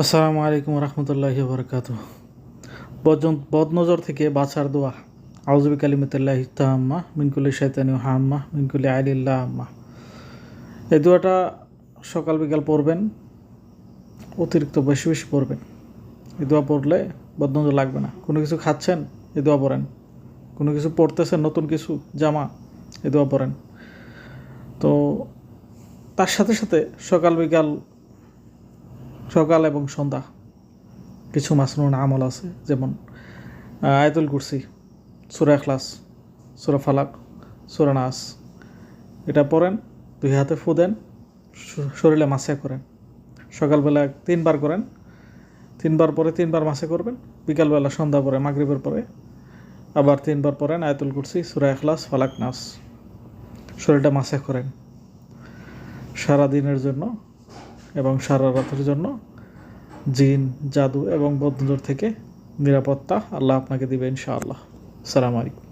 আসসালামু আলাইকুম রহমতুল্লাহি বরকাত। বদনজর থেকে বাঁচার দোয়া। আউযু বিকালিমাতিল্লাহি তাম্মাহ মিন কুল্লি শাইতানি হাম্মাহ মিন কুল্লি আইনিল্লাহ আম্মাহ। এই দোয়াটা সকাল বিকাল পড়বেন, অতিরিক্ত বেশি বেশি পড়বেন। এই দোয়া পড়লে বদনজর লাগবে না। কোনো কিছু খাচ্ছেন, এই দোয়া পড়েন। কোনো কিছু পড়তেছেন, নতুন কিছু জামা, এই দোয়া পড়েন। তো তার সাথে সাথে সকাল এবং সন্ধ্যা কিছু মাসনুন আমল আছে, যেমন আয়াতুল কুরসি, সূরা ইখলাস, সূরা ফালাক, সূরা নাস। এটা পড়েন, 2 হাতে ফু দেন, শরীরে মাসে করেন। সকালবেলা 3 বার করেন, 3 বার পরে 3 বার মাসে করবেন। বিকালবেলা সন্ধ্যা পরে মাগরিবের পরে আবার 3 বার পড়েন আয়াতুল কুরসি, সূরা ইখলাস, ফালাক, নাস। শরীরটা মাসে করেন। সারা দিনের জন্য এবং সারা রাতের জন্য জিন, জাদু এবং বদনজর থেকে নিরাপত্তা আল্লাহ আপনাকে দিবে ইনশাআল্লাহ। আসসালামু আলাইকুম।